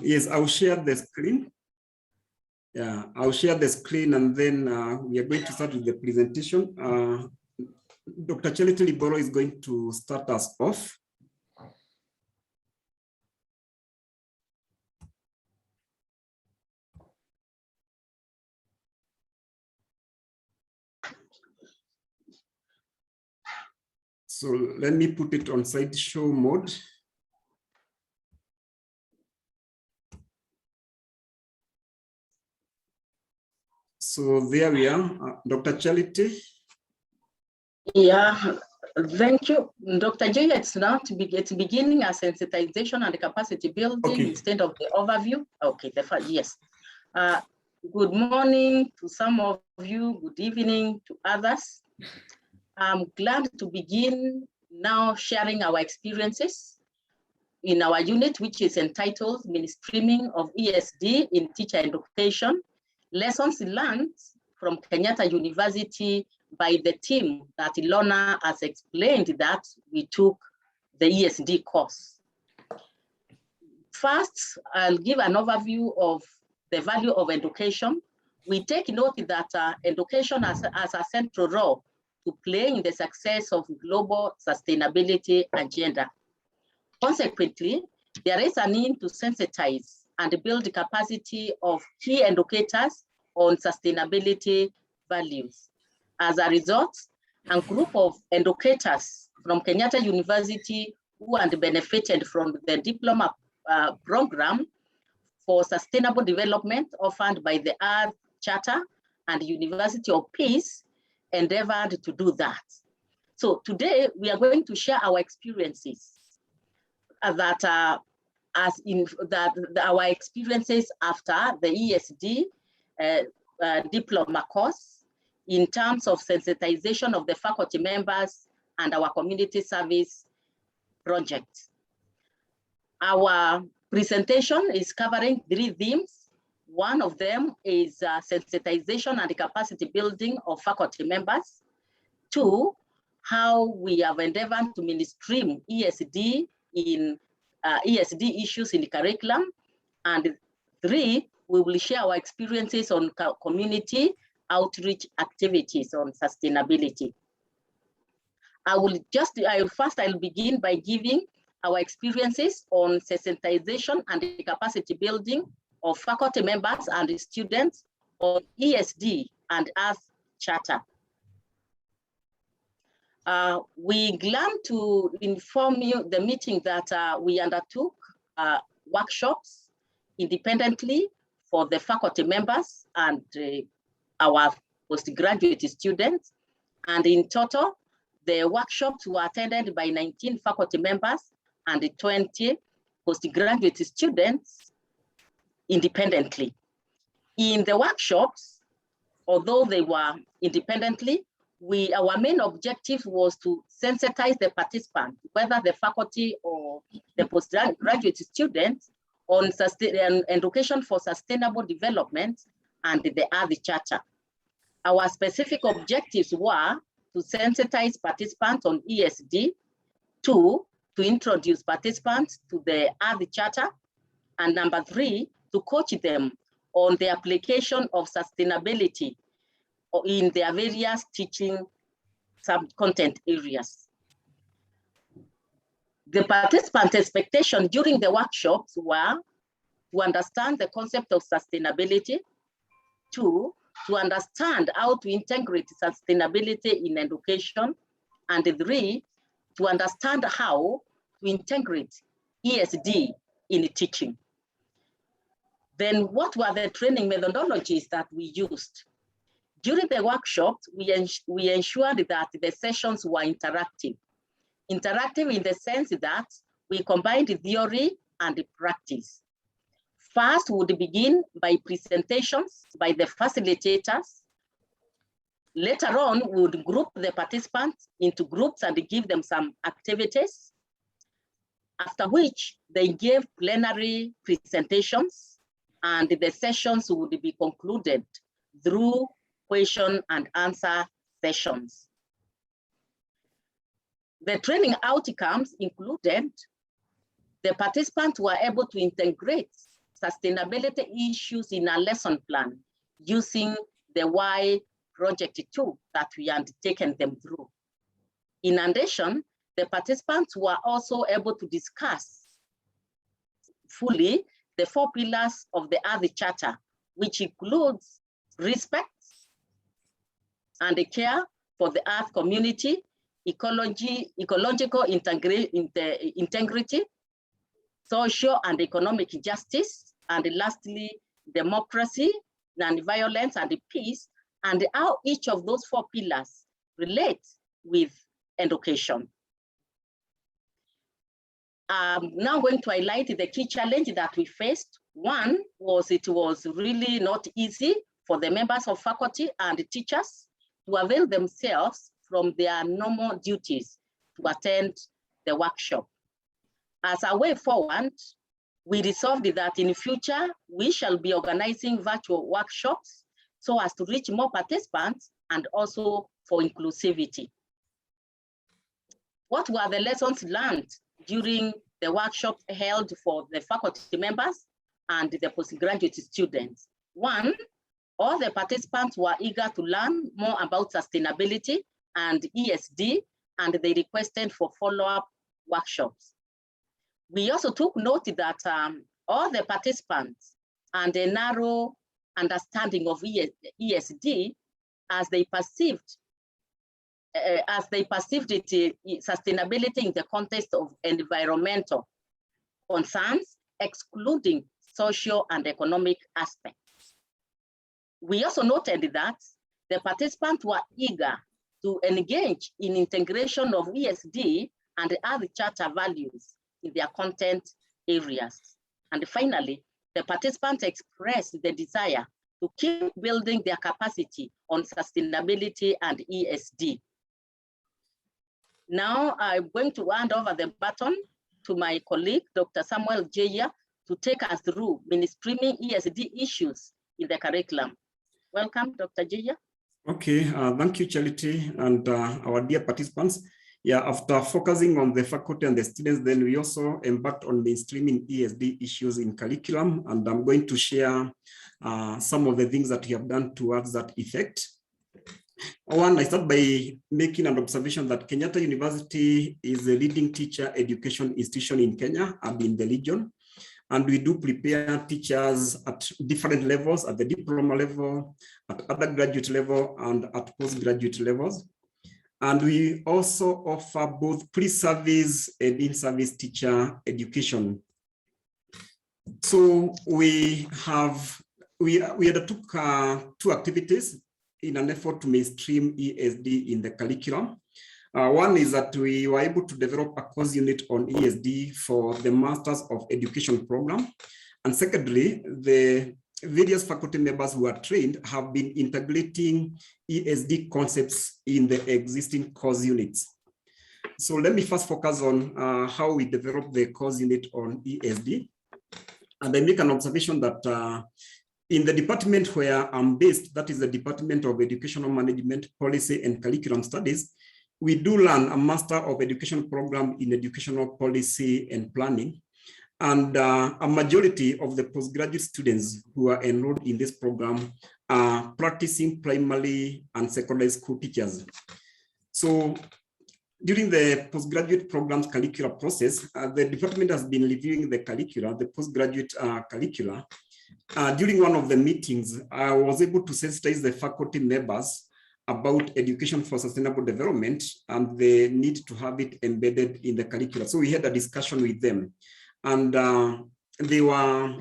Yes, I'll share the screen. Yeah, I'll share the screen and then we are going to start with the presentation. Dr. Charity Liboro is going to start us off. So let me put it on slideshow mode. So there we are, Dr. Charity. Yeah, thank you, Dr. J. It's now it's beginning a sensitization and capacity building instead of the overview. Okay, yes. Good morning to some of you, good evening to others. I'm glad to begin now sharing our experiences in our unit, which is entitled Mainstreaming of ESD in Teacher Education, Lessons Learned from Kenyatta University by the team that Ilona has explained that we took the ESD course. First, I'll give an overview of the value of education. We take note that education has a central role to play in the success of global sustainability agenda. Consequently, there is a need to sensitize and build the capacity of key educators on sustainability values. As a result, a group of educators from Kenyatta University who had benefited from the diploma program for sustainable development offered by the Earth Charter and University of Peace endeavored to do that. So today we are going to share our experiences our experiences after the ESD diploma course in terms of sensitization of the faculty members and our community service project. Our presentation is covering 3 themes. One of them is sensitization and capacity building of faculty members. 2, how we have endeavored to mainstream ESD in ESD issues in the curriculum. And 3, we will share our experiences on community outreach activities on sustainability. I'll begin by giving our experiences on sensitization and capacity building of faculty members and students on ESD and Earth Charter. We glad to inform you the meeting that we undertook workshops independently for the faculty members and our postgraduate students. And in total, the workshops were attended by 19 faculty members and 20 postgraduate students independently. In the workshops, although they were independently, our main objective was to sensitize the participants, whether the faculty or the postgraduate students, on education for sustainable development and the Earth Charter. Our specific objectives were to sensitize participants on ESD, 2, to introduce participants to the Earth Charter, and number 3, to coach them on the application of sustainability in their various teaching sub-content areas. The participant expectation during the workshops were to understand the concept of sustainability, 2, to understand how to integrate sustainability in education, and 3, to understand how to integrate ESD in teaching. Then what were the training methodologies that we used? During the workshops, we ensured that the sessions were interactive. Interactive in the sense that we combined theory and practice. First, we would begin by presentations by the facilitators. Later on, we would group the participants into groups and give them some activities, after which they gave plenary presentations, and the sessions would be concluded through question and answer sessions. The training outcomes included the participants were able to integrate sustainability issues in a lesson plan using the Y project 2 that we had taken them through. In addition, the participants were also able to discuss fully the 4 pillars of the Earth Charter, which includes respect and the care for the Earth community, ecological integrity, social and economic justice, and lastly, democracy, non-violence, and peace, and how each of those 4 pillars relate with education. I'm now going to highlight the key challenge that we faced. One was it was really not easy for the members of faculty and teachers to avail themselves from their normal duties to attend the workshop. As a way forward, we resolved that in future, we shall be organizing virtual workshops so as to reach more participants and also for inclusivity. What were the lessons learned during the workshop held for the faculty members and the postgraduate students? One, all the participants were eager to learn more about sustainability and ESD, and they requested for follow-up workshops. We also took note that all the participants and a narrow understanding of ESD as they perceived it, sustainability in the context of environmental concerns, excluding social and economic aspects. We also noted that the participants were eager to engage in integration of ESD and the Earth Charter values in their content areas. And finally, the participants expressed the desire to keep building their capacity on sustainability and ESD. Now I'm going to hand over the baton to my colleague, Dr. Samuel Jeya, to take us through mainstreaming ESD issues in the curriculum. Welcome, Dr. Jeya. Okay, thank you, Charity, and our dear participants. Yeah, after focusing on the faculty and the students, then we also embarked on mainstreaming ESD issues in curriculum, and I'm going to share some of the things that we have done towards that effect. One, I start by making an observation that Kenyatta University is a leading teacher education institution in Kenya and in the region. And we do prepare teachers at different levels, at the diploma level, at undergraduate level, and at postgraduate levels. And we also offer both pre-service and in-service teacher education. So we undertook 2 activities in an effort to mainstream ESD in the curriculum. One is that we were able to develop a course unit on ESD for the Masters of Education program. And secondly, the various faculty members who are trained have been integrating ESD concepts in the existing course units. So let me first focus on how we develop the course unit on ESD. And I make an observation that in the department where I'm based, that is the Department of Educational Management, Policy and Curriculum Studies, we do learn a Master of Education program in Educational Policy and Planning. And a majority of the postgraduate students who are enrolled in this program are practicing primary and secondary school teachers. So during the postgraduate program's curricula process, the department has been reviewing the curricula, the postgraduate curricula. During one of the meetings, I was able to sensitize the faculty members about education for sustainable development and the need to have it embedded in the curricula. So we had a discussion with them, and they were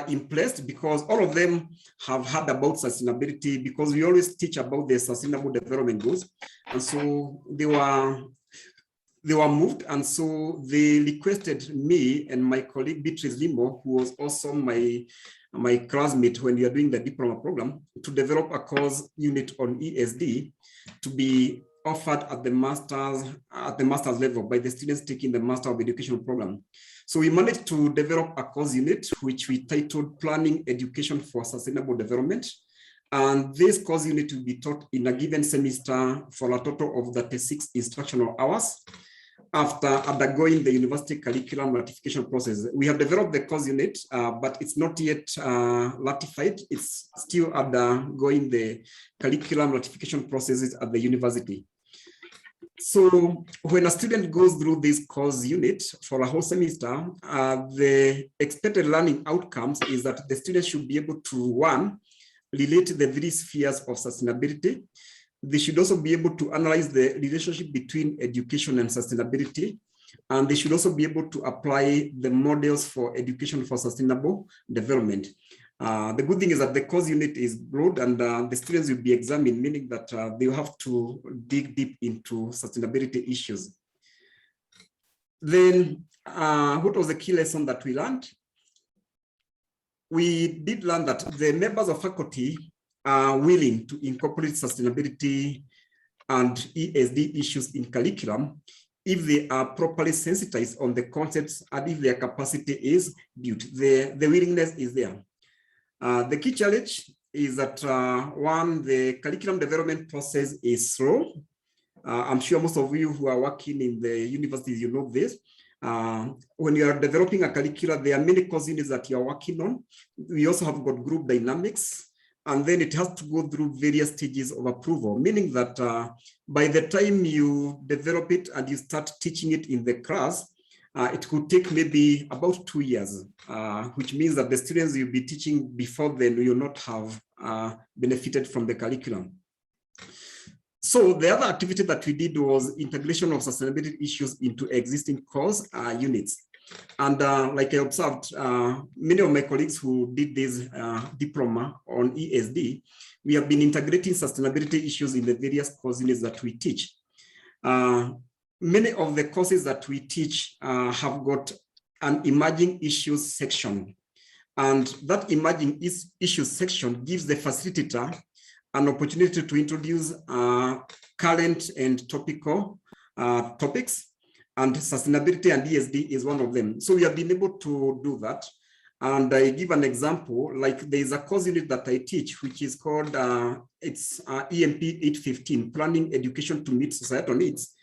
impressed because all of them have heard about sustainability, because we always teach about the sustainable development goals. And so they were moved, and so they requested me and my colleague Beatrice Limo, who was also my classmate when we are doing the diploma program, to develop a course unit on ESD to be offered at the master's level by the students taking the Master of Education program. So we managed to develop a course unit which we titled Planning Education for Sustainable Development. And this course unit will be taught in a given semester for a total of 36 instructional hours. after undergoing the university curriculum ratification process. We have developed the course unit, but it's not yet ratified. It's still undergoing the curriculum ratification processes at the university. So when a student goes through this course unit for a whole semester, the expected learning outcomes is that the student should be able to, one, relate the three spheres of sustainability. They should also be able to analyze the relationship between education and sustainability. And they should also be able to apply the models for education for sustainable development. The good thing is that the course unit is broad, and the students will be examined, meaning that they will have to dig deep into sustainability issues. Then, what was the key lesson that we learned? We did learn that the members of faculty are willing to incorporate sustainability and ESD issues in curriculum if they are properly sensitized on the concepts and if their capacity is built. The willingness is there. The key challenge is that, one, the curriculum development process is slow. I'm sure most of you who are working in the universities, you know this. When you are developing a curricula, there are many course units that you are working on. We also have got group dynamics, and then it has to go through various stages of approval, meaning that by the time you develop it and you start teaching it in the class, it could take maybe about 2 years, which means that the students you'll be teaching before then will not have benefited from the curriculum. So the other activity that we did was integration of sustainability issues into existing course units. And like I observed, many of my colleagues who did this diploma on ESD, we have been integrating sustainability issues in the various course units that we teach. Many of the courses that we teach have got an emerging issues section. And that emerging issues section gives the facilitator an opportunity to introduce current and topical topics, and sustainability and ESD is one of them. So we have been able to do that. And I give an example, like there's a course unit that I teach, which is called, it's EMP 815, Planning Education to Meet Societal Needs.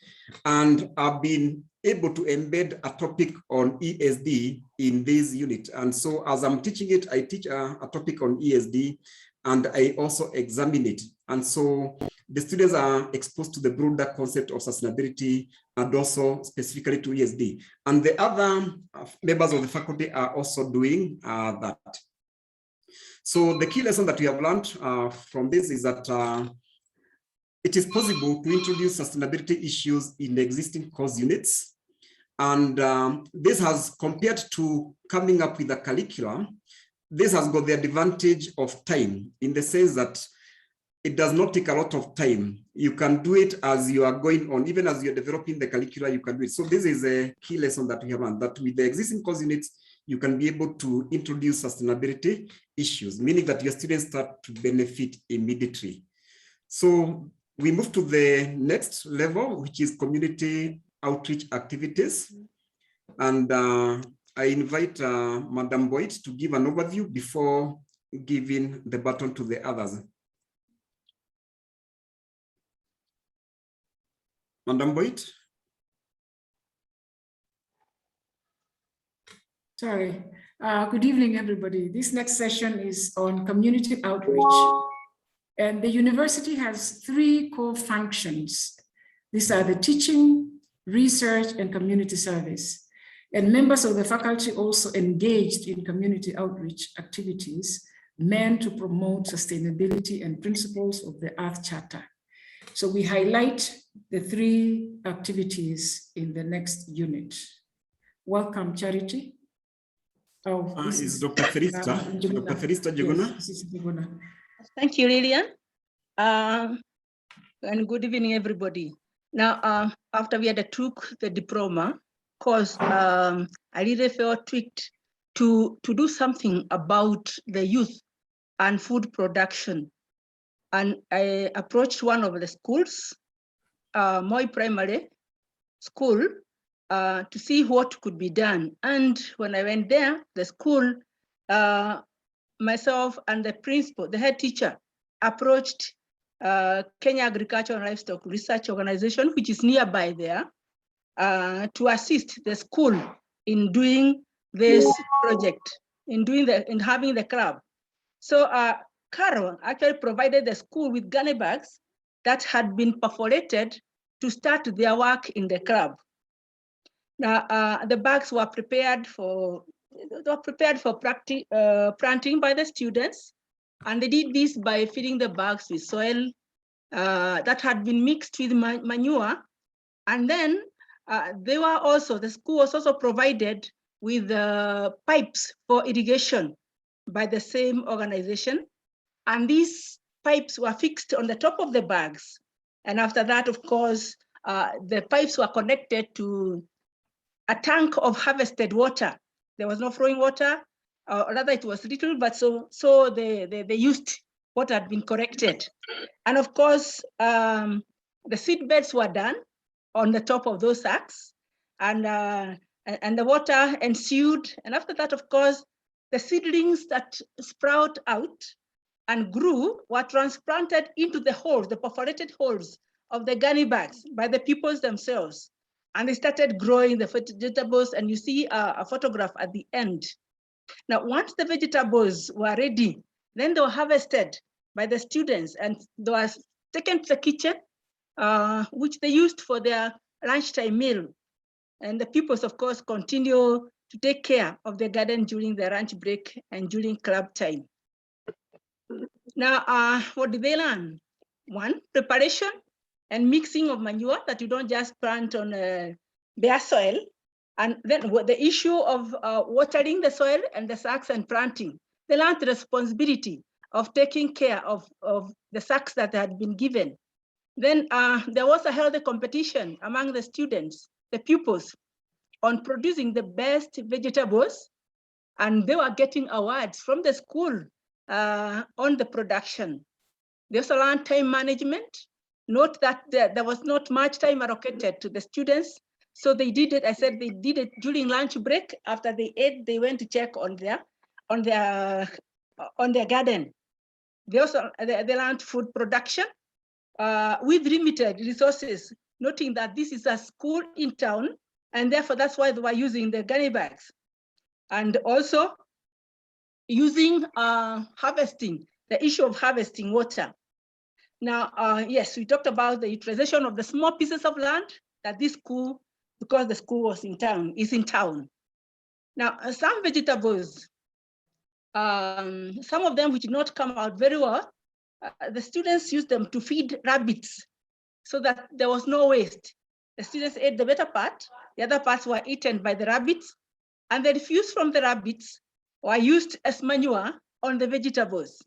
And I've been able to embed a topic on ESD in this unit. And so as I'm teaching it, I teach a topic on ESD, and I also examine it. And so the students are exposed to the broader concept of sustainability and also specifically to ESD. And the other members of the faculty are also doing that. So the key lesson that we have learned from this is that it is possible to introduce sustainability issues in the existing course units. And this has, compared to coming up with a curriculum, this has got the advantage of time, in the sense that it does not take a lot of time. You can do it as you are going on, even as you're developing the curricula, you can do it. So this is a key lesson that we have learned, that with the existing course units, you can be able to introduce sustainability issues, meaning that your students start to benefit immediately. So we move to the next level, which is community outreach activities. And I invite Madam Boyd to give an overview before giving the baton to the others. Madam Boyd. Sorry. Good evening, everybody. This next session is on community outreach. And the university has 3 core functions. These are the teaching, research, and community service. And members of the faculty also engaged in community outreach activities meant to promote sustainability and principles of the Earth Charter. So we highlight the 3 activities in the next unit. Welcome, Charity. Oh, this is Dr. Ferista. Dr. Ferista Juguna. Yes, this is Juguna. Thank you, Lillian. And good evening, everybody. Now, after we had took the diploma course, I really felt tweaked to do something about the youth and food production. And I approached one of the schools, Moi Primary School, to see what could be done. And when I went there, the school, myself and the principal, the head teacher, approached Kenya Agricultural and Livestock Research Organization, which is nearby there, to assist the school in doing this project, in having the club. So Carol actually provided the school with gunny bags that had been perforated to start their work in the club. Now the bags were prepared for planting by the students, and they did this by filling the bags with soil that had been mixed with manure, and then the school was also provided with pipes for irrigation by the same organization. And these pipes were fixed on the top of the bags. And after that, of course, the pipes were connected to a tank of harvested water. There was no flowing water, or rather it was little, but so they used what had been corrected. And of course, the seed beds were done on the top of those sacks, and the water ensued. And after that, of course, the seedlings that sprout out and grew were transplanted into the holes, the perforated holes of the gunny bags by the pupils themselves. And they started growing the vegetables, and you see a photograph at the end. Now, once the vegetables were ready, then they were harvested by the students, and they were taken to the kitchen, which they used for their lunchtime meal. And the pupils, of course, continue to take care of the garden during the lunch break and during club time. Now, what did they learn? One, preparation and mixing of manure, that you don't just plant on bare soil. And then the issue of watering the soil and the sacks and planting. They learned the responsibility of taking care of the sacks that had been given. Then there was a healthy competition among the students, the pupils, on producing the best vegetables, and they were getting awards from the school on the production. They also learned time management. Note that there was not much time allocated to the students, so they did it. I said they did it during lunch break. After they ate, they went to check on their garden. They also they learned food production with limited resources, noting that this is a school in town, and therefore that's why they were using the gunny bags. And also using harvesting, the issue of harvesting water. Now, yes, we talked about the utilization of the small pieces of land that this school, because the school was in town, is in town. Now, some vegetables, some of them which did not come out very well, the students used them to feed rabbits so that there was no waste. The students ate the better part, the other parts were eaten by the rabbits, and the refuse from the rabbits were used as manure on the vegetables.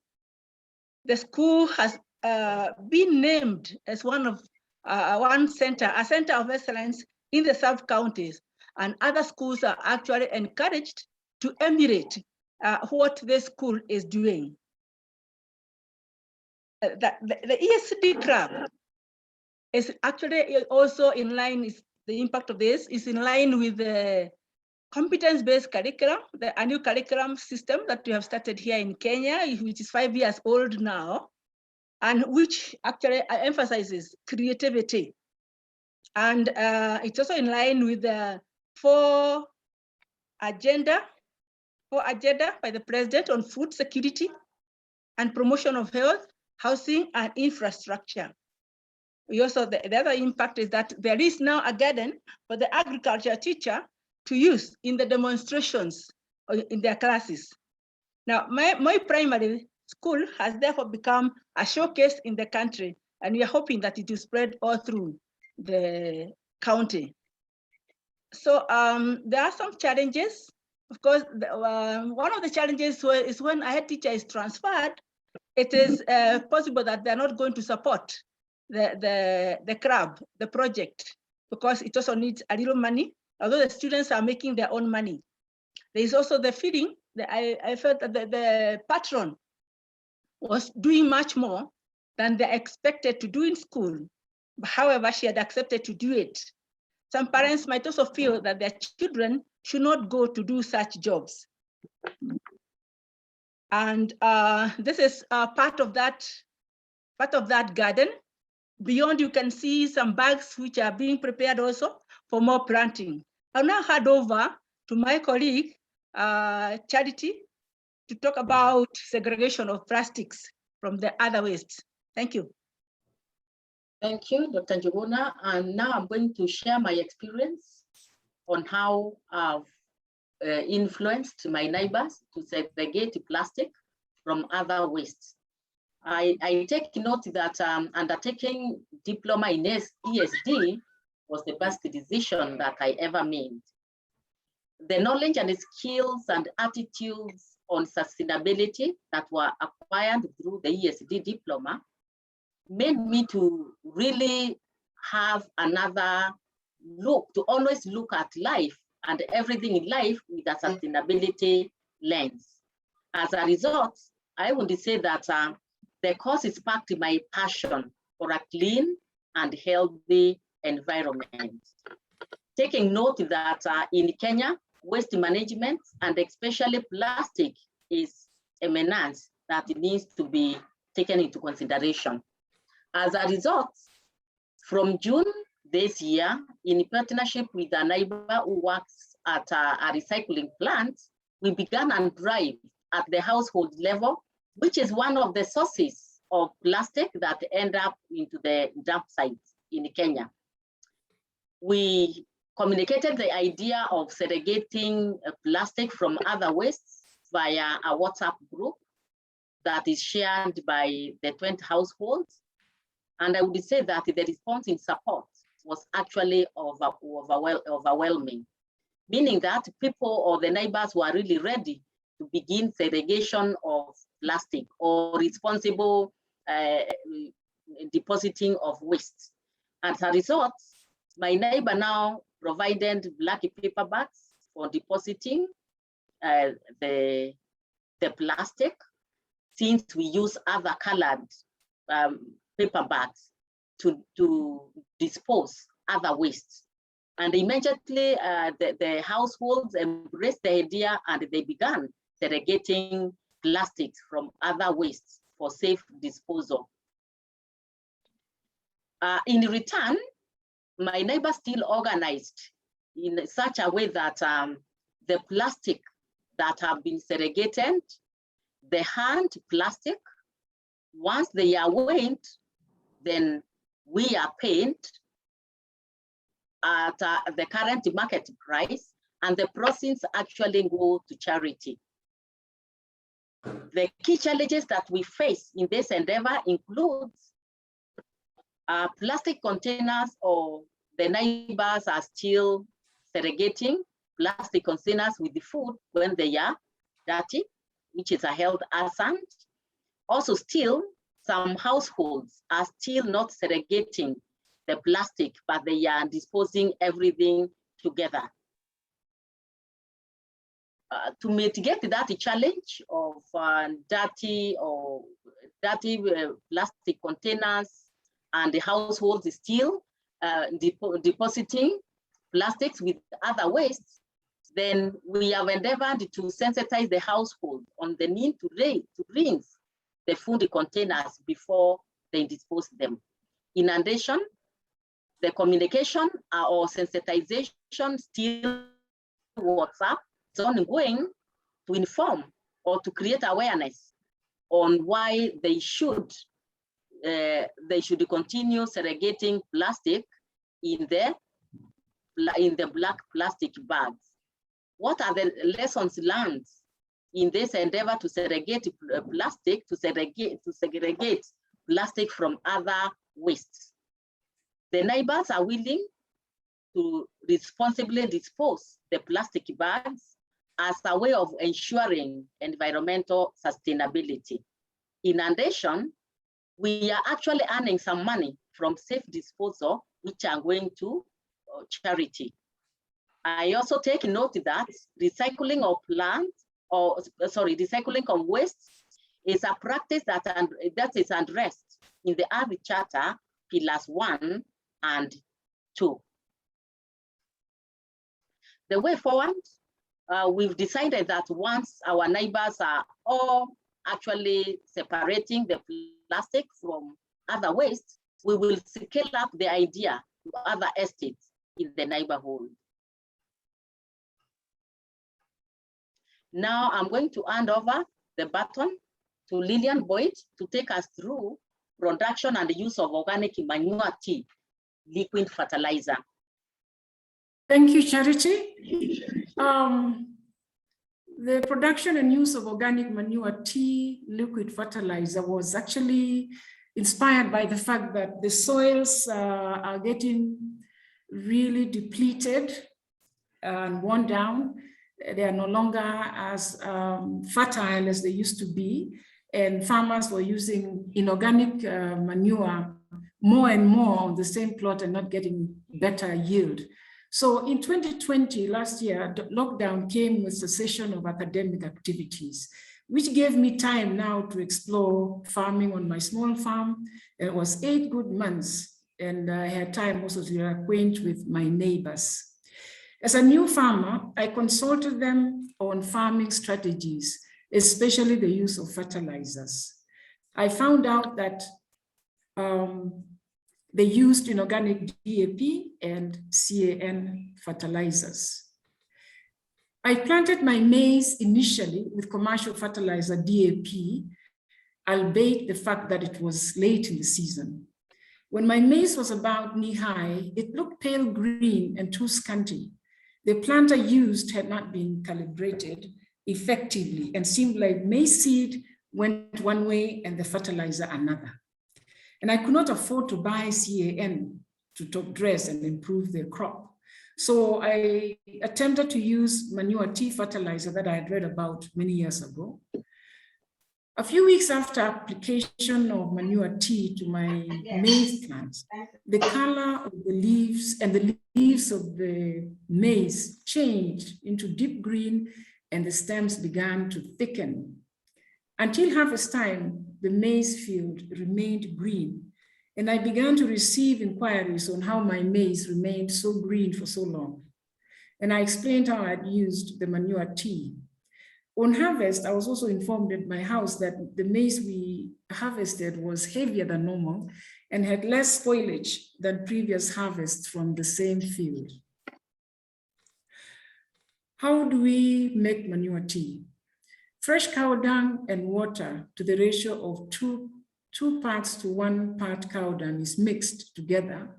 The school has been named as a center of excellence in the sub-counties, and other schools are actually encouraged to emulate what the school is doing. The ESD club is actually also in line with the impact of this, is in line with the competence-based curriculum, a new curriculum system that we have started here in Kenya, which is 5 years old now, and which actually emphasizes creativity. And it's also in line with the 4 agenda by the president on food security and promotion of health, housing, and infrastructure. We also, the other impact is that there is now a garden for the agriculture teacher to use in the demonstrations in their classes. Now, my primary school has therefore become a showcase in the country, and we are hoping that it will spread all through the county. So there are some challenges. Of course, one of the challenges is when a head teacher is transferred, it is possible that they're not going to support the club, the project, because it also needs a little money, although the students are making their own money. There is also the feeling that I felt that the patron was doing much more than they expected to do in school. However, she had accepted to do it. Some parents might also feel that their children should not go to do such jobs. And this is part of that garden. Beyond, you can see some bags which are being prepared also for more planting. I'll now hand over to my colleague, Charity, to talk about segregation of plastics from the other wastes. Thank you. Thank you, Dr. Njuguna. And now I'm going to share my experience on how I've influenced my neighbors to segregate plastic from other wastes. I take note that undertaking diploma in ESD was the best decision that I ever made. The knowledge and skills and attitudes on sustainability that were acquired through the ESD diploma made me to really have another look, to always look at life and everything in life with a sustainability lens. As a result, I would say that the course sparked my passion for a clean and healthy environment. Taking note that in Kenya, waste management and especially plastic is a menace that needs to be taken into consideration. As a result, from June this year, in partnership with a neighbor who works at a recycling plant, we began a drive at the household level, which is one of the sources of plastic that end up into the dump sites in Kenya. We communicated the idea of segregating plastic from other wastes via a WhatsApp group that is shared by the 20 households. And I would say that the response in support was actually overwhelming, meaning that people or the neighbors were really ready to begin segregation of plastic or responsible depositing of waste. As a result, my neighbor now provided black paper bags for depositing the plastic, since we use other colored paper bags to dispose other wastes. And immediately the households embraced the idea and they began segregating plastics from other wastes for safe disposal. In return, my neighbors still organized in such a way that the plastic that have been segregated, the hand plastic, once they are weighed, then we are paid at the current market price, and the proceeds actually go to charity. The key challenges that we face in this endeavor includes plastic containers, or the neighbors are still segregating plastic containers with the food when they are dirty, which is a health hazard. Also still, some households are still not segregating the plastic, but they are disposing everything together. To mitigate that challenge of dirty plastic containers and the households still depositing plastics with other wastes, then we have endeavored to sensitize the household on the need to rinse the food containers before they dispose them. In addition, the communication or sensitization still WhatsApp is ongoing to inform or to create awareness on why they should continue segregating plastic in the black plastic bags. What are the lessons learned in this endeavor to segregate plastic, to segregate plastic from other wastes? The neighbors are willing to responsibly dispose the plastic bags as a way of ensuring environmental sustainability. In addition, we are actually earning some money from safe disposal, which are going to charity. I also take note that recycling of recycling of waste is a practice that is addressed in the Earth Charter, Pillars 1 and 2. The way forward, we've decided that once our neighbors are all actually separating the plastic from other waste, we will scale up the idea to other estates in the neighborhood. Now I'm going to hand over the baton to Lillian Boyd to take us through production and the use of organic manure tea, liquid fertilizer. Thank you, Charity. The production and use of organic manure tea, liquid fertilizer was actually inspired by the fact that the soils are getting really depleted and worn down. They are no longer as fertile as they used to be, and farmers were using inorganic manure more and more on the same plot and not getting better yield. So in 2020, last year, the lockdown came with cessation of academic activities, which gave me time now to explore farming on my small farm. It was 8 good months, and I had time also to acquaint with my neighbors. As a new farmer, I consulted them on farming strategies, especially the use of fertilizers. I found out that they used inorganic DAP and CAN fertilizers. I planted my maize initially with commercial fertilizer DAP, albeit the fact that it was late in the season. When my maize was about knee-high, it looked pale green and too scanty. The plant I used had not been calibrated effectively and seemed like maize seed went one way and the fertilizer another. And I could not afford to buy CAN to top dress and improve the crop. So I attempted to use manure tea fertilizer that I had read about many years ago. A few weeks after application of manure tea to my maize plants, the color of the leaves and the leaves of the maize changed into deep green and the stems began to thicken. Until harvest time, the maize field remained green, and I began to receive inquiries on how my maize remained so green for so long. And I explained how I had used the manure tea. On harvest, I was also informed at my house that the maize we harvested was heavier than normal and had less spoilage than previous harvests from the same field. How do we make manure tea? Fresh cow dung and water to the ratio of 2 parts to 1 part cow dung is mixed together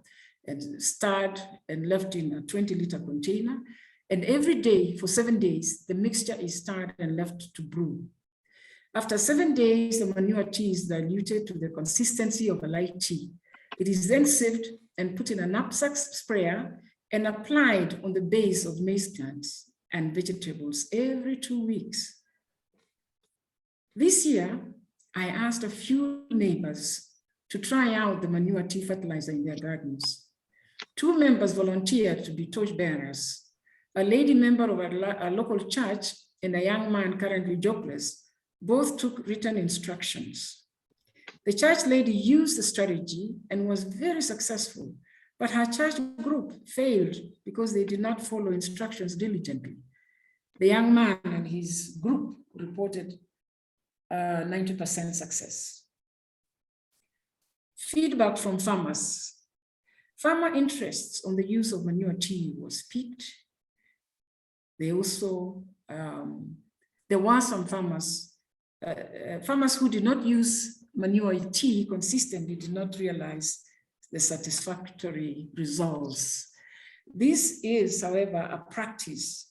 and stirred and left in a 20-liter container. And every day for 7 days, the mixture is stirred and left to brew. After 7 days, the manure tea is diluted to the consistency of a light tea. It is then sieved and put in a knapsack sprayer and applied on the base of maize plants and vegetables every 2 weeks. This year, I asked a few neighbors to try out the manure tea fertilizer in their gardens. 2 members volunteered to be torchbearers. A lady member of a local church and a young man currently jobless both took written instructions. The church lady used the strategy and was very successful, but her church group failed because they did not follow instructions diligently. The young man and his group reported 90% success. Feedback from farmers. Farmer interests on the use of manure tea was piqued. They also, there were some farmers who did not use manure tea consistently did not realize the satisfactory results. This is, however, a practice,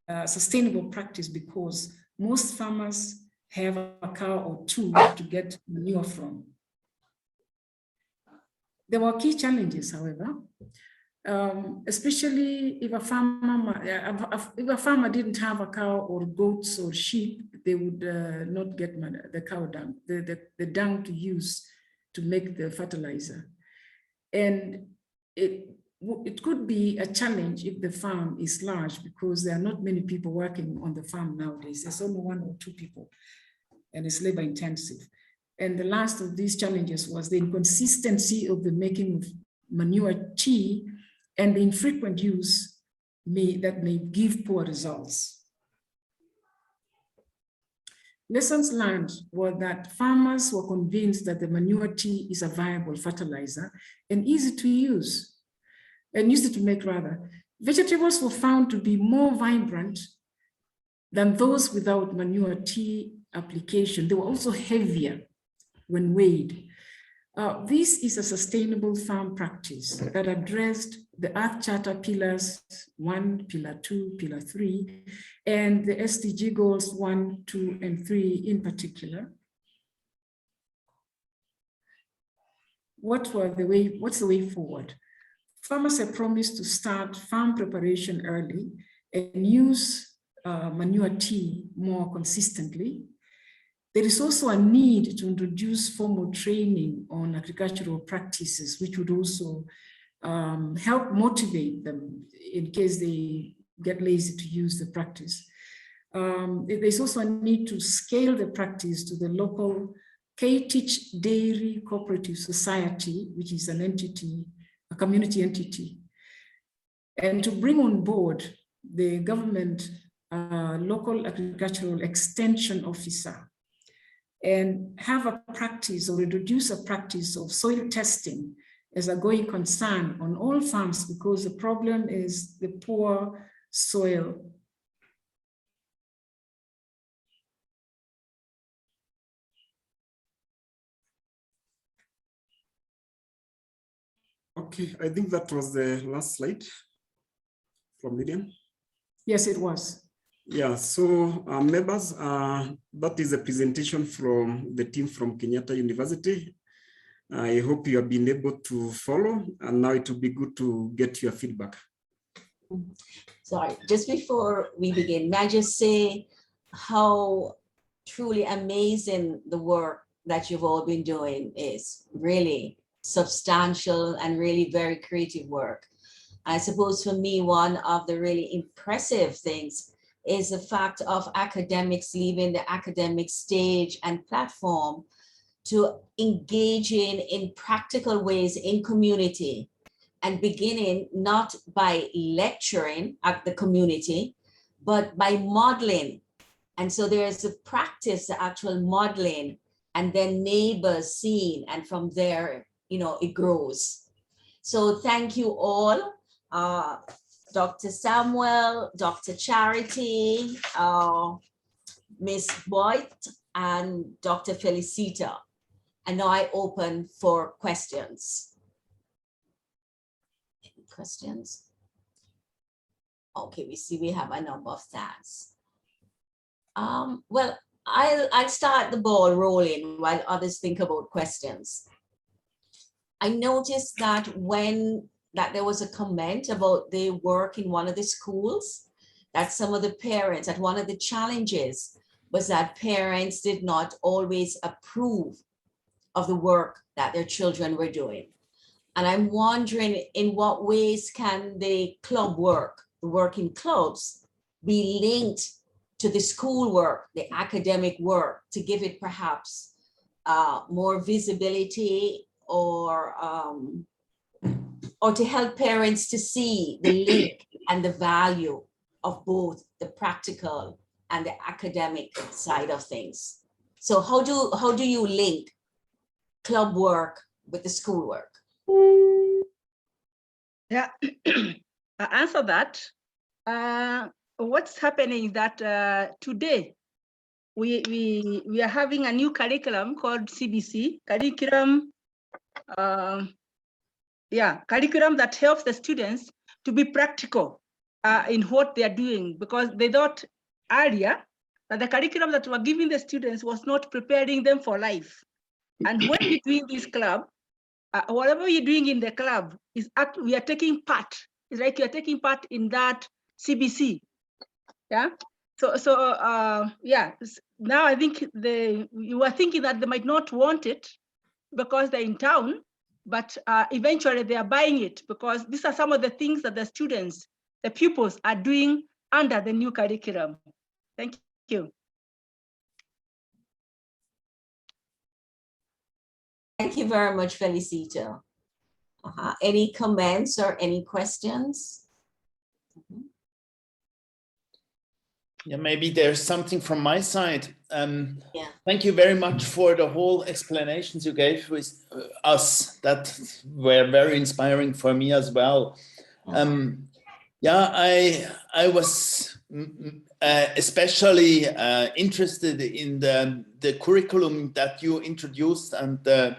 a sustainable practice, because most farmers have a cow or 2 to get manure from. There were key challenges, however, especially if a farmer didn't have a cow or goats or sheep, they would not get the cow dung, the dung to use to make the fertilizer. And it could be a challenge if the farm is large, because there are not many people working on the farm nowadays. There's only 1 or 2 people, and it's labor intensive. And the last of these challenges was the inconsistency of the making of manure tea and the infrequent use that may give poor results. Lessons learned were that farmers were convinced that the manure tea is a viable fertilizer and easy to use. and used it to make rather, vegetables were found to be more vibrant than those without manure tea application. They were also heavier when weighed. This is a sustainable farm practice that addressed the Earth Charter pillars 1, pillar 2, pillar 3, and the SDG goals 1, 2, and 3 in particular. What's the way forward? Farmers have promised to start farm preparation early and use manure tea more consistently. There is also a need to introduce formal training on agricultural practices, which would also help motivate them in case they get lazy to use the practice. There's also a need to scale the practice to the local K-Teach Dairy Cooperative Society, which is an entity, a community entity, and to bring on board the government local agricultural extension officer and have a practice or introduce a practice of soil testing as a going concern on all farms, because the problem is the poor soil. Okay, I think that was the last slide from Miriam. Yes, it was. Yeah, so members, that is a presentation from the team from Kenyatta University. I hope you have been able to follow, and now it will be good to get your feedback. Sorry, just before we begin, may I just say how truly amazing the work that you've all been doing is. Really substantial and really very creative work. I suppose for me, one of the really impressive things is the fact of academics leaving the academic stage and platform to engaging in practical ways in community, and beginning not by lecturing at the community, but by modeling. And so there's a practice, the actual modeling, and then neighbors seeing, and from there, you know, it grows. So thank you all, Dr. Samuel, Dr. Charity, Ms. Boyd, and Dr. Felicita. And now I open for questions. Any questions? Okay, we see we have a number of thanks. Well, I'll start the ball rolling while others think about questions. I noticed that there was a comment about the work in one of the schools, that some of the parents, that one of the challenges was that parents did not always approve of the work that their children were doing. And I'm wondering, in what ways can the club work, the work in clubs, be linked to the school work, the academic work, to give it perhaps more visibility, or to help parents to see the link and the value of both the practical and the academic side of things. So how do you link club work with the school work? Yeah, I answer that. What's happening is that today we are having a new curriculum called CBC curriculum. Curriculum that helps the students to be practical in what they are doing, because they thought earlier that the curriculum that we're giving the students was not preparing them for life. And when you're doing this club, whatever you're doing in the club is we are taking part. It's like you're taking part in that CBC. Yeah. So now I think you were thinking that they might not want it because they're in town, but eventually they are buying it, because these are some of the things that the students, the pupils, are doing under the new curriculum. Thank you. Thank you very much, Felicita. Any comments or any questions? Yeah, maybe there's something from my side. Thank you very much for the whole explanations you gave with us. That were very inspiring for me as well. Yeah, I was especially interested in the curriculum that you introduced and the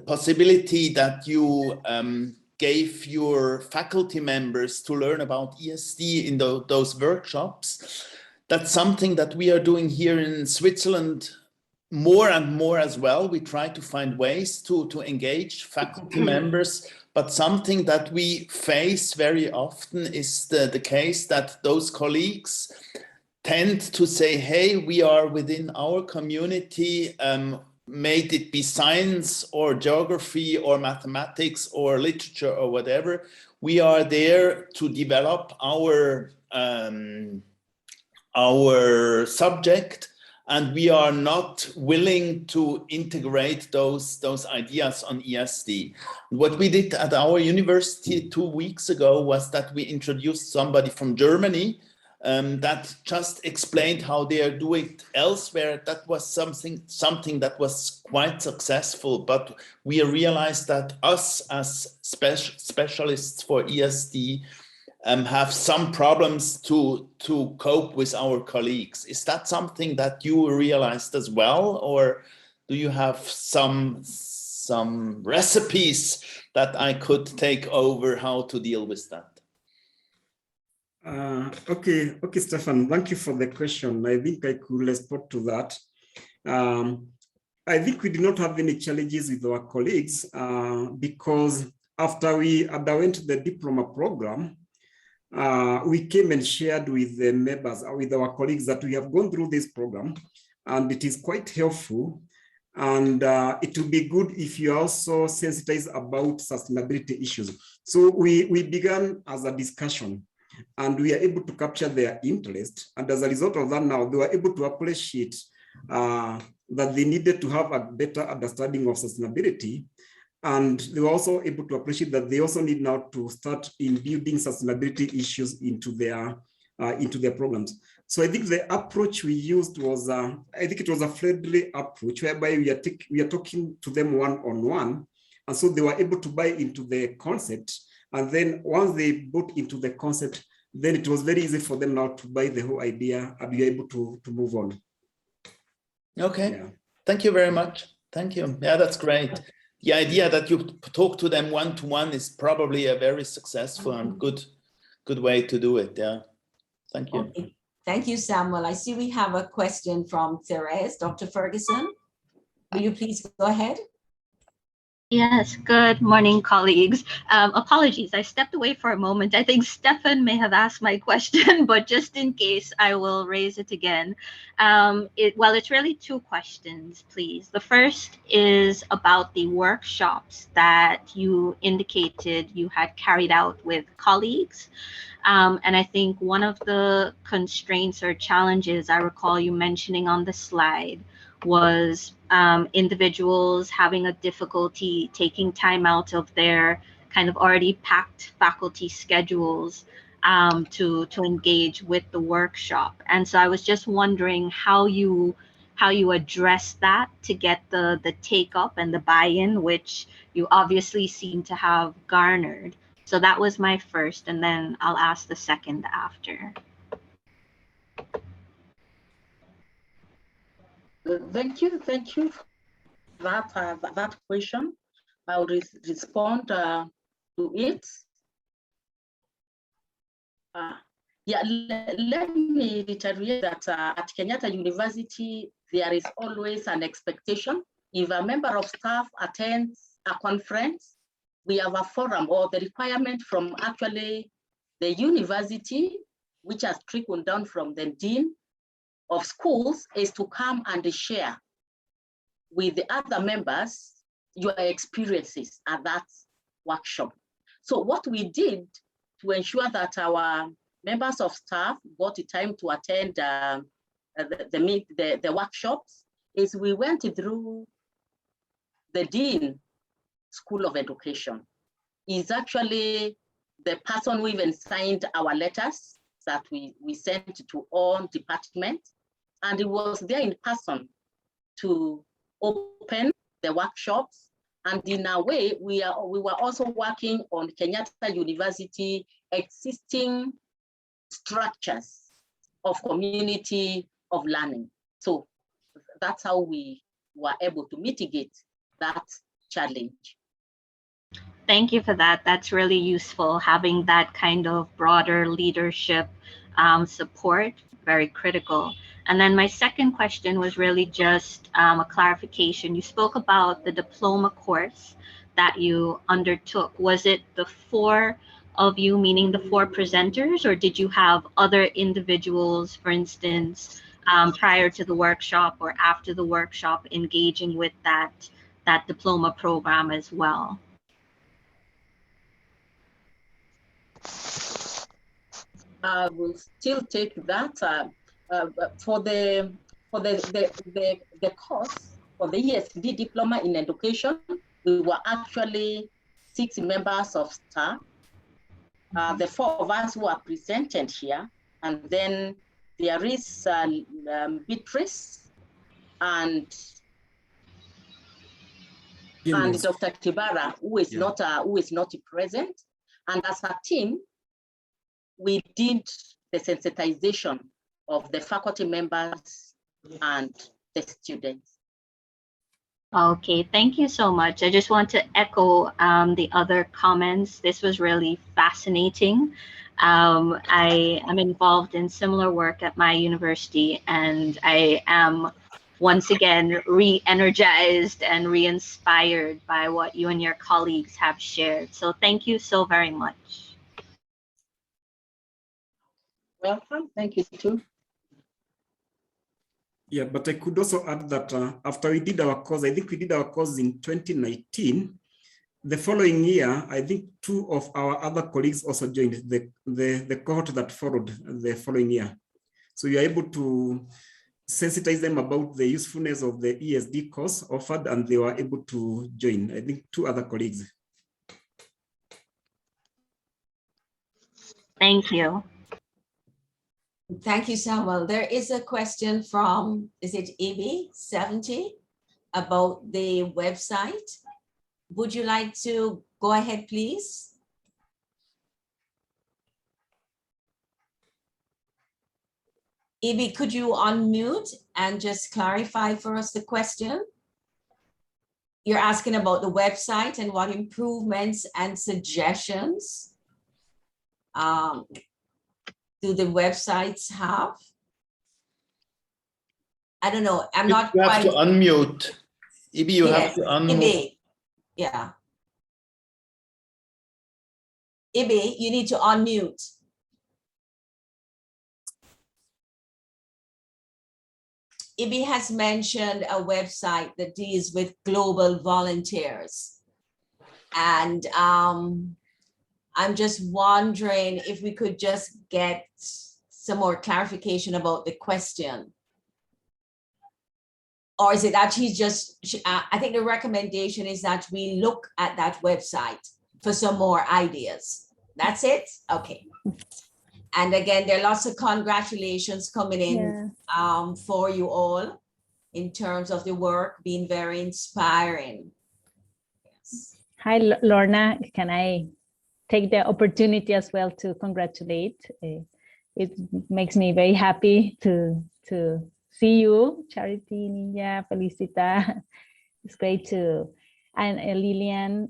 possibility that you gave your faculty members to learn about ESD in those workshops. That's something that we are doing here in Switzerland more and more as well. We try to find ways to engage faculty members, but something that we face very often is the case that those colleagues tend to say, hey, we are within our community, may it be science or geography or mathematics or literature or whatever, we are there to develop our subject, and we are not willing to integrate those ideas on ESD. What we did at our university 2 weeks ago was that we introduced somebody from Germany that just explained how they are doing it elsewhere. That was something that was quite successful, but we realized that us as specialists for ESD have some problems to cope with our colleagues. Is that something that you realized as well, or do you have some recipes that I could take over how to deal with that? Okay, Stefan, thank you for the question. I think I could respond to that. I think we did not have any challenges with our colleagues because after we underwent the diploma program, we came and shared with the members, with our colleagues, that we have gone through this program and it is quite helpful. And it will be good if you also sensitize about sustainability issues. So we began as a discussion and we are able to capture their interest. And as a result of that, now they were able to appreciate that they needed to have a better understanding of sustainability. And they were also able to appreciate that they also need now to start in building sustainability issues into their programs. So I think the approach we used was, I think it was a friendly approach whereby we are talking to them one-on-one. And so they were able to buy into the concept. And then once they bought into the concept, then it was very easy for them now to buy the whole idea and be able to move on. Okay, yeah. Thank you very much. Thank you. Yeah, that's great. The idea that you talk to them one-to-one is probably a very successful and good way to do it. Yeah, thank you. Okay. Thank you, Samuel. I see we have a question from Therese. Dr. Ferguson, will you please go ahead? Yes, good morning, colleagues. Apologies, I stepped away for a moment. I think Stefan may have asked my question, but just in case, I will raise it again. It's really two questions, please. The first is about the workshops that you indicated you had carried out with colleagues. And I think one of the constraints or challenges I recall you mentioning on the slide was individuals having a difficulty taking time out of their kind of already packed faculty schedules to engage with the workshop. And so I was just wondering how you address that to get the take up and the buy-in, which you obviously seem to have garnered. So that was my first, and then I'll ask the second after. Thank you for that question. I will respond to it. Let me reiterate that at Kenyatta University, there is always an expectation. If a member of staff attends a conference, we have a forum, or the requirement from actually the university, which has trickled down from the dean of schools, is to come and share with the other members your experiences at that workshop. So what we did to ensure that our members of staff got the time to attend the workshops is we went through the dean School of Education. He's actually the person who even signed our letters that we sent to all departments. And he was there in person to open the workshops And in a way, we were also working on Kenyatta University existing structures of community of learning. So that's how we were able to mitigate that challenge. Thank you for that. That's really useful, having that kind of broader leadership support, very critical. And then my second question was really just a clarification. You spoke about the diploma course that you undertook. Was it the 4 of you, meaning the 4 presenters, or did you have other individuals, for instance, prior to the workshop or after the workshop, engaging with that diploma program as well? I will still take that for the course for the ESD diploma in education. We were actually 6 members of staff. The 4 of us who are presented here, and then there is Beatrice and Dr. Kibara, who is not present. And as a team, we did the sensitization of the faculty members and the students. Okay, thank you so much. I just want to echo the other comments. This was really fascinating. I am involved in similar work at my university, and I am once again re-energized and re-inspired by what you and your colleagues have shared. So thank you so very much. Welcome, thank you too. Yeah, but I could also add that after we did our course, I think we did our course in 2019. The following year, I think 2 of our other colleagues also joined the cohort that followed the following year. So you are able to sensitize them about the usefulness of the ESD course offered, and they were able to join, I think 2 other colleagues. Thank you. Thank you, Samuel. There is a question from, is it EB70 about the website? Would you like to go ahead, please? EB, could you unmute and just clarify for us the question? You're asking about the website and what improvements and suggestions do the websites have? I don't know. I'm not You quite. have to unmute. Ibi, you Yes, have to unmute. Ibi. Yeah. Ibi, you need to unmute. Ibi has mentioned a website that deals with global volunteers. And I'm just wondering if we could just get some more clarification about the question. Or is it actually just, I think the recommendation is that we look at that website for some more ideas. That's it? Okay. And again, there are lots of congratulations coming in for you all in terms of the work being very inspiring. Yes. Hi, Lorna. Can I take the opportunity as well to congratulate? It makes me very happy to see you, Charity, Ninja, Felicita. It's great to, and Lillian.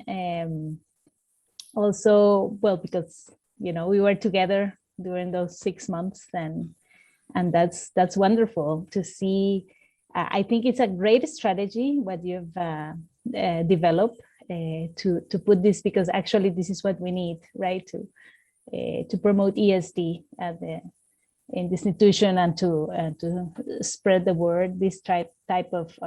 Also, well, because we were together during those 6 months, and that's wonderful to see. I think it's a great strategy what you've developed to put this, because actually this is what we need, right? To promote ESD in this institution and to spread the word. This type of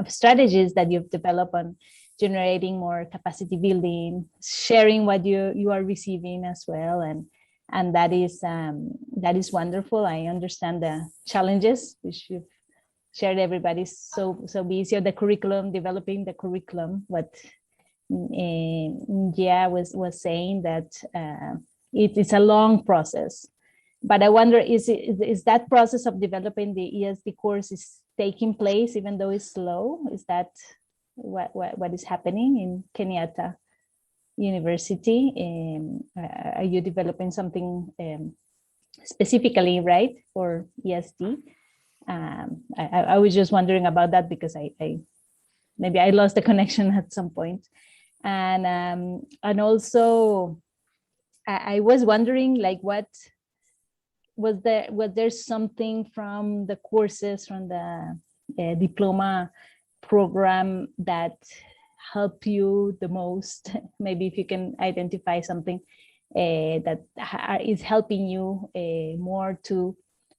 strategies that you've developed on generating more capacity building, sharing what you are receiving as well, and that is wonderful. I understand the challenges which you've shared. Everybody's so busy on the curriculum, developing the curriculum. What was saying that it's a long process, but I wonder, is that process of developing the ESD course is taking place even though it's slow? Is that what is happening in Kenyatta University. Are you developing something specifically, right, for ESD? I was just wondering about that because maybe I lost the connection at some point. And also I was wondering, like, what was there something from the courses from the diploma program that helped you the most? Maybe if you can identify something that is helping you more to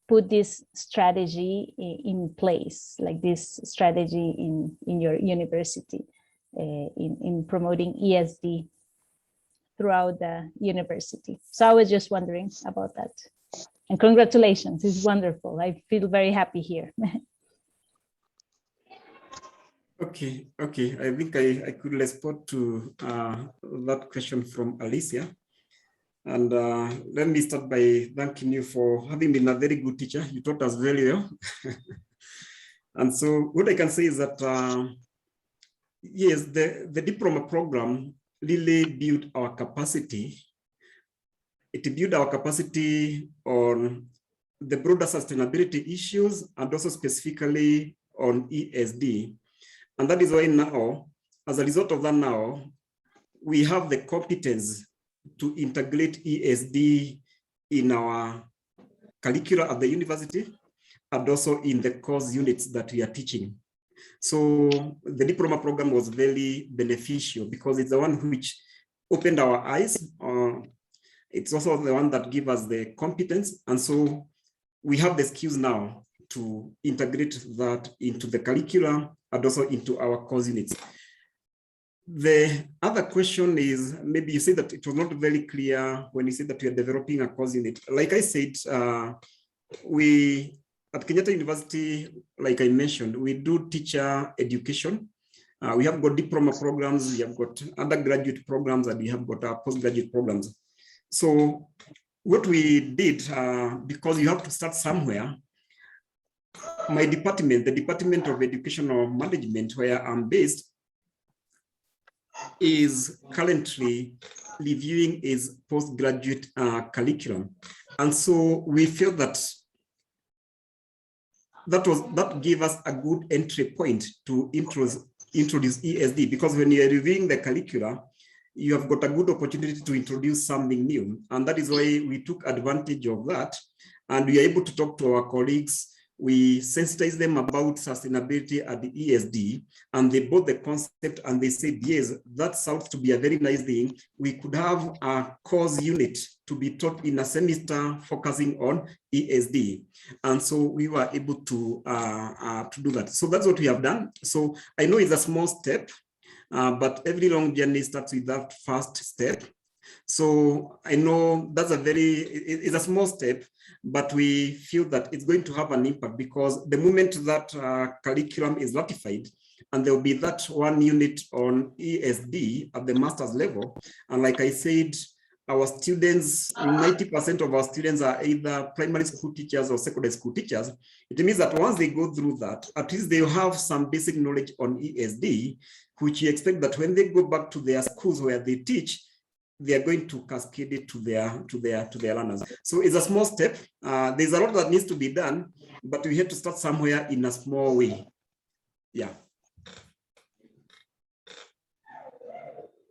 put this strategy in place, like this strategy in your university, in promoting ESD throughout the university. So I was just wondering about that. And congratulations, it's wonderful. I feel very happy here. Okay. I think I could respond to that question from Alicia. And let me start by thanking you for having been a very good teacher. You taught us very well. And so what I can say is that, yes, the diploma program really built our capacity. It built our capacity on the broader sustainability issues and also specifically on ESD. And that is why now, as a result of that now, we have the competence to integrate ESD in our curricula at the university and also in the course units that we are teaching. So the diploma program was very beneficial because it's the one which opened our eyes. It's also the one that gave us the competence. And so we have the skills now to integrate that into the curriculum and also into our course units. The other question is, maybe you said that it was not very clear when you said that we are developing a course unit. Like I said, we at Kenyatta University, like I mentioned, we do teacher education. We have got diploma programs, we have got undergraduate programs, and we have got our postgraduate programs. So what we did, because you have to start somewhere, my department, the Department of Educational Management, where I'm based, is currently reviewing its postgraduate curriculum. And so we feel that that gave us a good entry point to introduce ESD, because when you are reviewing the curricula, you have got a good opportunity to introduce something new. And that is why we took advantage of that. And we are able to talk to our colleagues. We sensitize them about sustainability at the ESD, and they bought the concept and they said, yes, that sounds to be a very nice thing. We could have a course unit to be taught in a semester focusing on ESD. And so we were able to do that. So that's what we have done. So I know it's a small step, but every long journey starts with that first step. So I know that's it's a small step, but we feel that it's going to have an impact, because the moment that curriculum is ratified, and there will be that one unit on ESD at the master's level. And like I said, our students, 90% of our students are either primary school teachers or secondary school teachers. It means that once they go through that, at least they'll have some basic knowledge on ESD, which you expect that when they go back to their schools where they teach, they are going to cascade it to their learners. So it's a small step. There's a lot that needs to be done, but we have to start somewhere in a small way. Yeah.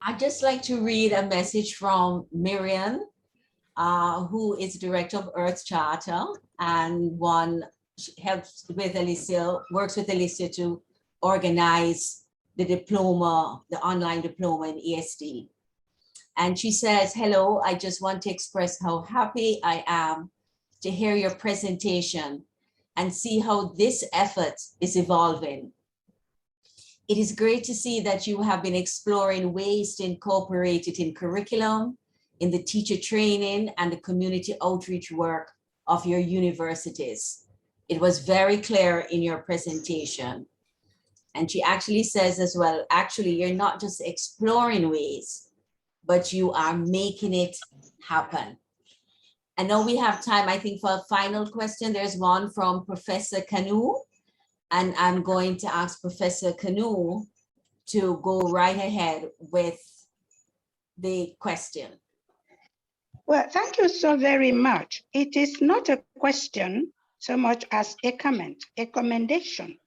I'd just like to read a message from Miriam, who is Director of Earth Charter and helps with Alicia, works with Alicia to organize the diploma, the online diploma in ESD. And she says, hello, I just want to express how happy I am to hear your presentation and see how this effort is evolving. It is great to see that you have been exploring ways to incorporate it in curriculum, in the teacher training and the community outreach work of your universities. It was very clear in your presentation. And she actually says as well, actually, you're not just exploring ways, but you are making it happen. I know we have time, I think, for a final question. There's one from Professor Kanu, and I'm going to ask Professor Kanu to go right ahead with the question. Well, thank you so very much. It is not a question so much as a comment, a commendation.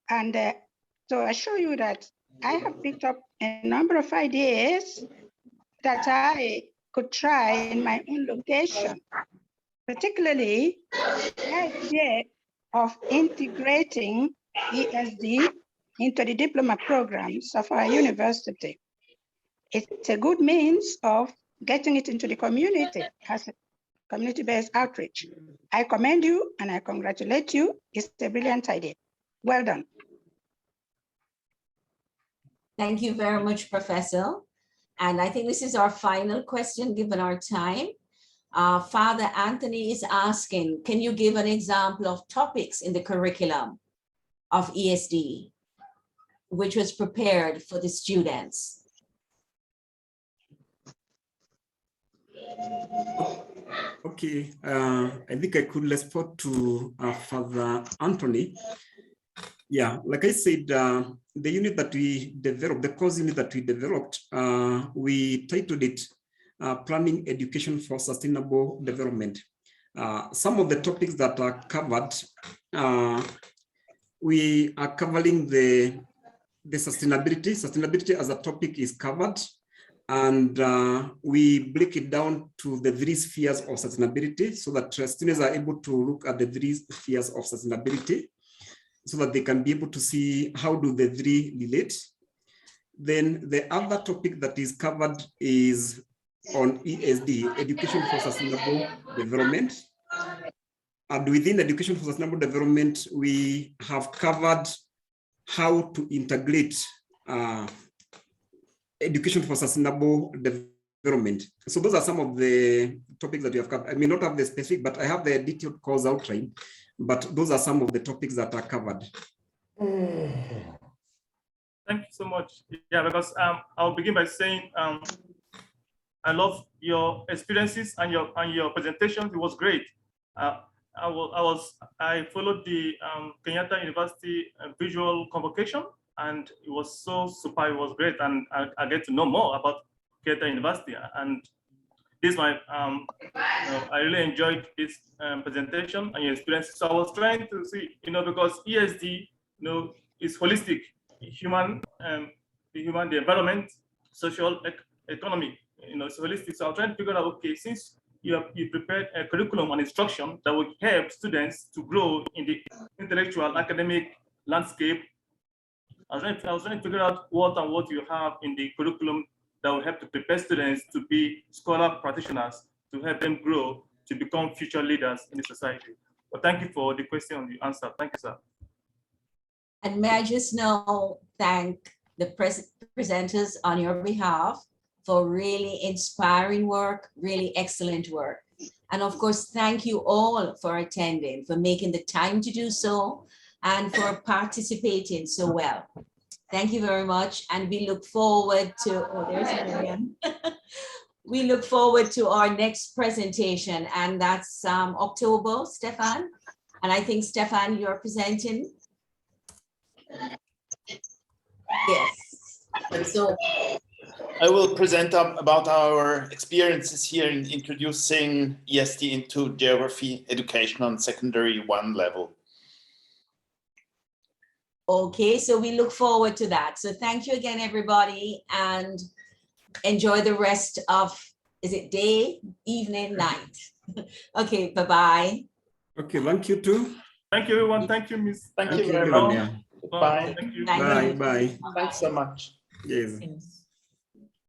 And so I show you that I have picked up a number of ideas that I could try in my own location, particularly the idea of integrating ESD into the diploma programs of our university. It's a good means of getting it into the community as a community-based outreach. I commend you and I congratulate you. It's a brilliant idea. Well done. Thank you very much, Professor. And I think this is our final question given our time. Father Anthony is asking, can you give an example of topics in the curriculum of ESD, which was prepared for the students? Okay, I think I could respond to Father Anthony. Yeah, like I said, the unit that we developed, the course unit that we developed, we titled it Planning Education for Sustainable Development. Some of the topics that are covered, we are covering the sustainability. Sustainability as a topic is covered. And we break it down to the 3 spheres of sustainability so that students are able to look at the 3 spheres of sustainability so that they can be able to see how do the 3 relate. Then the other topic that is covered is on ESD, Education for Sustainable Development. And within Education for Sustainable Development, we have covered how to integrate education for sustainable development. So those are some of the topics that we have covered. I may not have the specific, but I have the detailed course outline, but those are some of the topics that are covered. Thank you so much. Yeah, because I'll begin by saying I love your experiences and your presentations. It was great. I followed the Kenyatta University visual convocation, and it was so super. It was great, and I get to know more about Kenyatta University. And this my I really enjoyed this presentation and your experience. So I was trying to see, because ESD, is holistic, human, the environment, social, economy. It's holistic. So I'm trying to figure out, okay, since you prepared a curriculum and instruction that will help students to grow in the intellectual academic landscape, I was trying to figure out what you have in the curriculum that will help to prepare students to be scholar practitioners, to help them grow, to become future leaders in the society. But thank you for the question and the answer. Thank you, sir. And may I just now thank the presenters on your behalf for really inspiring work, really excellent work. And of course, thank you all for attending, for making the time to do so, and for participating so well. Thank you very much. And we look forward to, oh, there's Miriam. We look forward to our next presentation, and that's October, Stefan. And I think, Stefan, you're presenting. Yes. So I will present about our experiences here in introducing ESD into geography education on secondary 1 level. Okay, so we look forward to that. So thank you again, everybody, and enjoy the rest of, is it day, evening, night? Okay, bye-bye. Okay, thank you too. Thank you, everyone. Thank you, Miss. Thank you very much. Yeah. Bye. Thank you. Thank Bye, you. bye. Thanks so much. Yes.